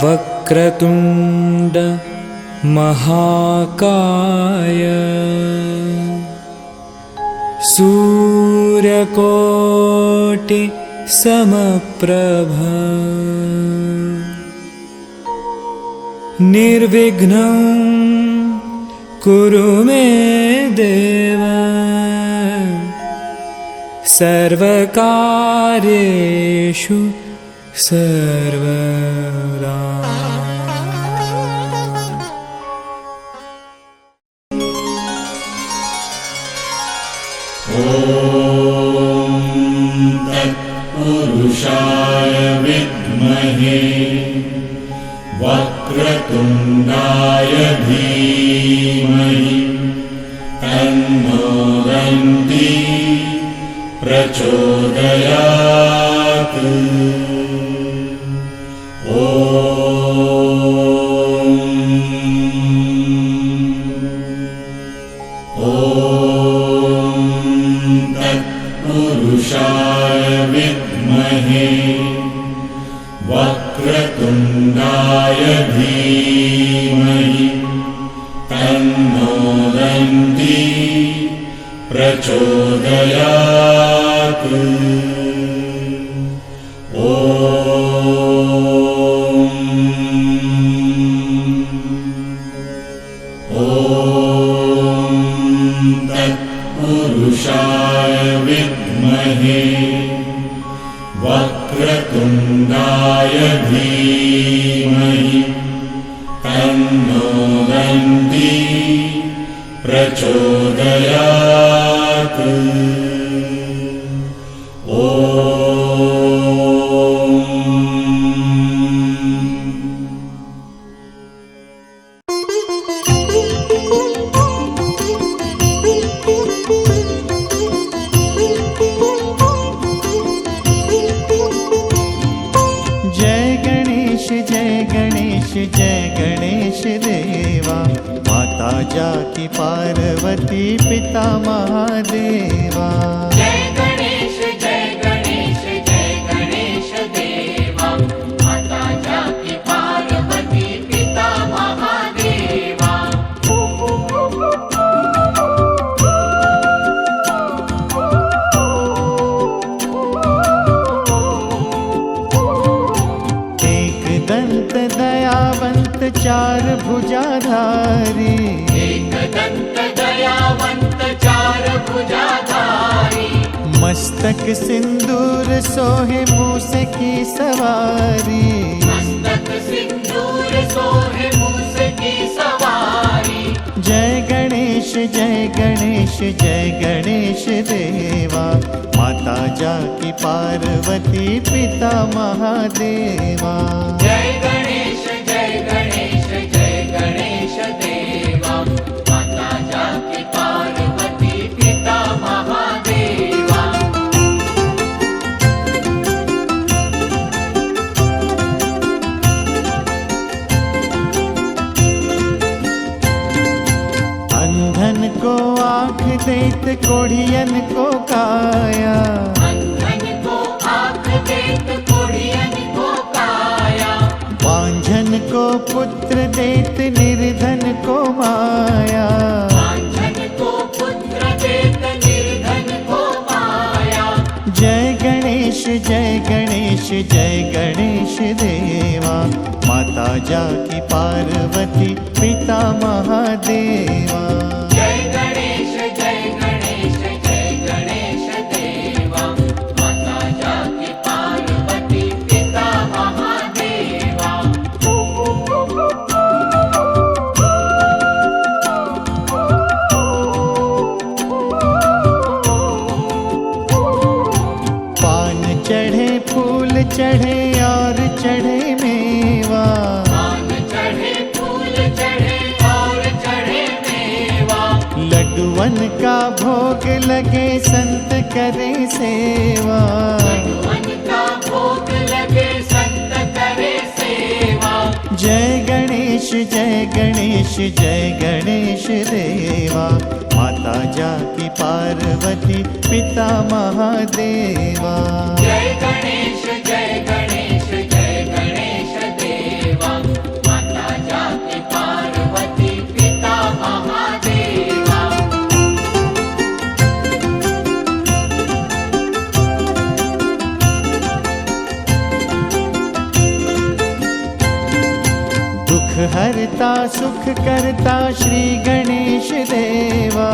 वक्रतुण्ड महाकाय सूर्यकोटि समप्रभ निर्विघ्नं कुरु मे देव सर्वकार्येषु सर्वदा। ॐ तत्पुरुषाय विद्महे वक्रतुण्डाय धीमहि तन्नो दन्ती प्रचोदयात्। तत्पुरुषाय विद्महे वक्रतुण्डाय धीमहि तन्नो दन्ती प्रचोदयात्। तत्पुरुषाय विद्महे वक्रतुण्डाय धीमहि तन्नो दन्ती प्रचोदयात्। जय गणेश देवा माता जाकी पार्वती पिता महादेवा। जय गणेश देवा माता जाकी पार्वती पिता महादेवा। एक दंत दयावंत चार भुजाधारी एक दंत दयावंत चार भुजाधारी मस्तक सिंदूर सोहे मूस की सवारी। मस्तक सिंदूर सोहे मूस की सवारी। जय गणेश देवा माता जाकी पार्वती पिता महादेवा। जय गणेश देवा माता जाकी पार्वती पिता महादेवा। अंधन को आँख देत कोढ़ियन को काया। अंधन को आँख देत कोढ़ियन को काया। बांझन को पुत्र देत निर्धन को माया। बांझन को पुत्र देत निर्धन को माया। जय गणेश देवा माता जाकी पार्वती पिता महादेवा। जय गणेश देवा माता जाकी पार्वती पिता महादेवा। पान चढ़े फूल चढ़े और भोग लगे संत करे सेवा। मन का भोग लगे संत करे सेवा। जय गणेश जय गणेश जय गणेश देवा। माता जाकी पार्वती पिता महादेवा। जय गणेश जय गणेश जय गणेश देवा। माता जाकी पार्वती पिता महादेवा। दुख हरता सुख करता श्री गणेश देवा।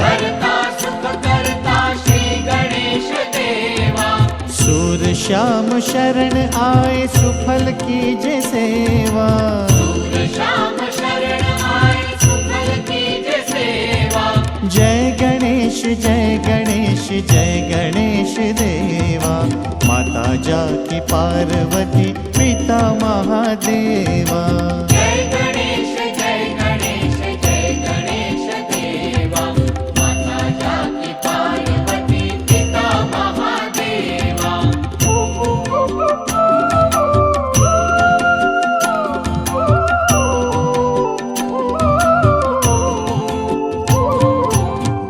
हरता सुख करता श्री गणेश देवा। सूर श्याम शरण आए सुफल कीजे सेवा। सूर श्याम शरण आए सुफल कीजे सेवा। जय गणेश जय गणेश जय गणेश देवा। माता जाकी पार्वती पिता महादेवा। जय गणेश जय गणेश जय गणेश देवा। माता जाकी पार्वती पिता महादेवा।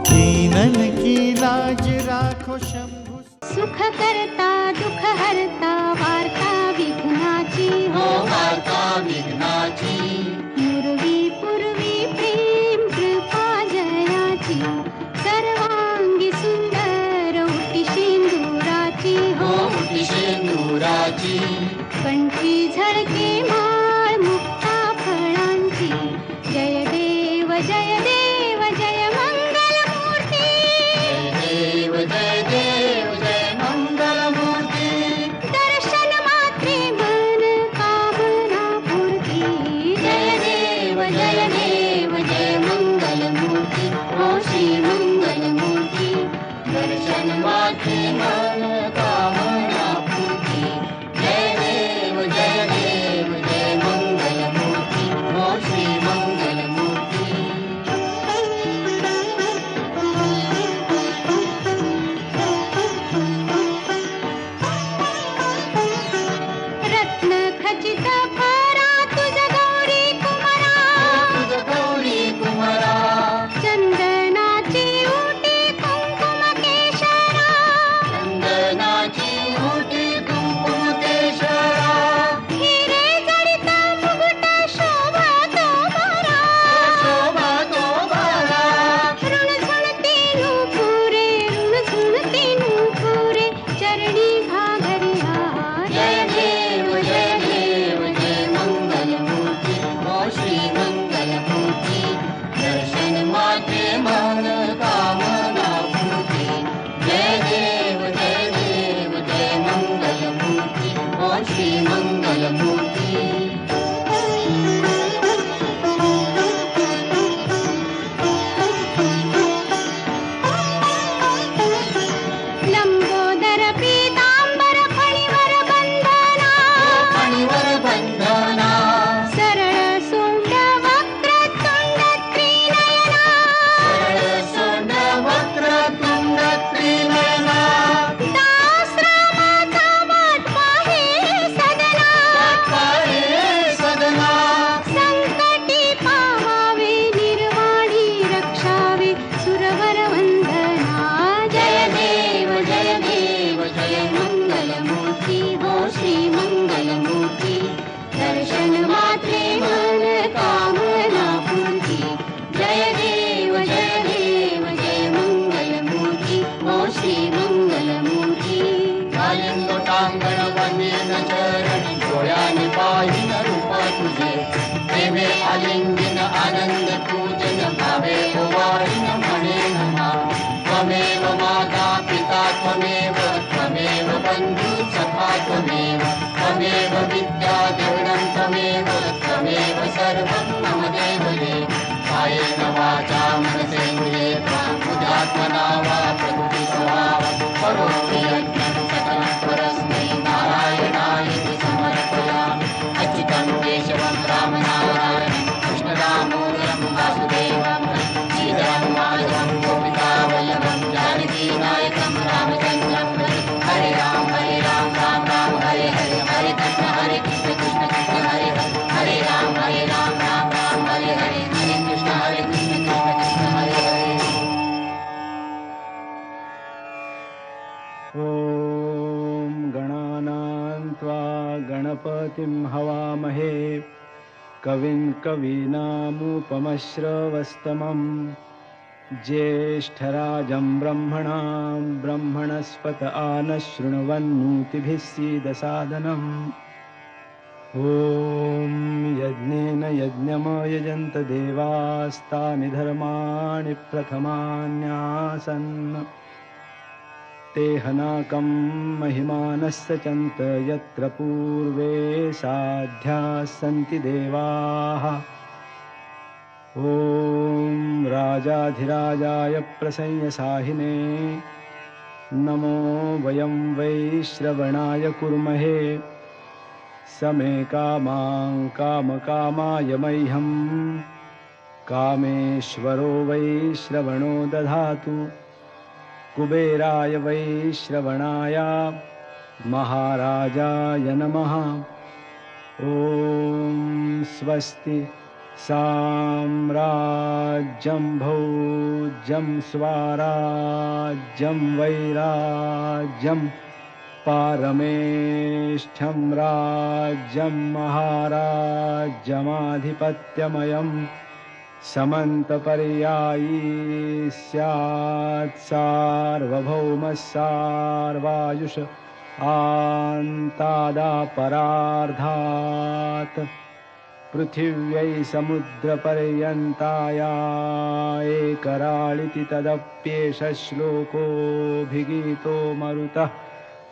दीनन की लाज राखो शंभु। सुख करता दुःख हरता वार्ता विघ्नाची हो वार्ता विघ्नाची। पूर्वी पूर्वी प्रेम कृपा जयाची सर्वांगी सुंदर उटी सिंदुराची हो शेंदुराची। कंठी झळके माळ मुक्ता फळांची जय देव जय देव जय मंगल मूर्ती देव जय देव जय मंगल मूर्ती। दर्शन मात्रे मन कामना पूर्ती जय देव जय देव जय मंगल मूर्ती ओ श्री मंगल मूर्ती दर्शन मात्रे मन कामना पूर्ती। जय देव जय मंगल मूर्ती ओ श्री मंगल मूर्ती। रत्न खचित परा तुझ गौरी कुमारा तुझ गौरी कुमारा। चंदनाची उटी कुंकुम केशरा चंदनाची उटी कुंकुम केशरा। हिरे जडित मुकुट शोभा तो बरा शोभा तो बारा। ऋण झुणती नुपुरे ऋण झुणती नुपुरे चरणी घाघरिया जय देव जय मंगल मूर्ती ओ श्री मंगल मूर्ती दर्शन मात्रे मन कामना पूर्ती। जय देव जय मंगल मूर्ती ओ श्री मंगल मूर्ती। लंबोदर पीतांबर फणीवर बंधना फणीवर बंधना। सरळ सोंड वक्र तुंड त्रिनयना सरळ सोंड वक्र तुंड त्रिनयना। दास रामाचा वाट पाहे सदना पाहे सदना। संकटी पावावे निर्वाणी रक्षावे सुरवर वंदना जय देव जय मंगल मूर्ती हो श्री मंगल मूर्ती दर्शन मात्रे मन कामना पूर्ती। जय देव जय मंगल मूर्ती हो श्री मंगल मूर्ती। कालिंदोटांगण वंदेन चरण डोळ्याने पाहिन रूप तुझे। प्रेमे आलिंगन आनंद पूजन भावे ओवाळीन म्हणेन नाम। त्वमेव माता पिता त्वमेव त्वमेव बंधु सखा त्वमेव त्वमेव विद्या देवनं त्वमेव त्वमेव सर्वं मम देव देव। कायेन वाचा मनसेन्द्रिये बुद्ध्यात्मना वा प्रकृति स्वभावं करोमि यज्ञं सकलं परस्मै नारायणायेति समर्पयामि। अच्युतं केशवं रामनारायणं कृष्णदामोदरं वासुदेवं श्रीधरं माधवं गोपिका सरस्वतीं हवामहे कविं कवीनामुपमश्रवस्तमं ज्येष्ठराजं ब्रह्मणां ब्रह्मणस्पत आनशृण्वन्नोतिभिः सीदसादनम् ॐ यज्ञेन यज्ञमयजन्त देवास्तानि धर्माणि प्रथमान्यासन् तेहनाकं महिमानस्य चन्त यत्र पूर्वे साध्याः सन्ति देवाः ॐ राजाधिराजाय प्रसंयसाहिने नमो वयं वैश्रवणाय कुर्महे समे कामां कामकामाय मह्यं कामेश्वरो वैश्रवणो दधातु कुबेराय वैश्रवणाय महाराजाय नमः ॐ स्वस्ति साम्राज्यं भोज्यं स्वाराज्यं वैराज्यं पारमेष्ठ्यं राज्यं महाराज्यमाधिपत्यमयं समन्तपर्यायी स्यात् सार्वभौमः सार्वायुष आन्तादापरार्धात् पृथिव्यै समुद्रपर्यन्ताया एकराळिति तदप्येष श्लोकोऽभिगीतो मरुतः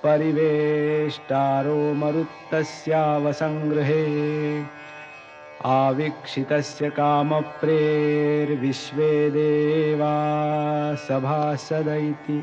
परिवेष्टारो मरुत्तस्यावसङ्गृहे आवीक्षितस्य कामप्रेर्विश्वे देवा सभासद इति।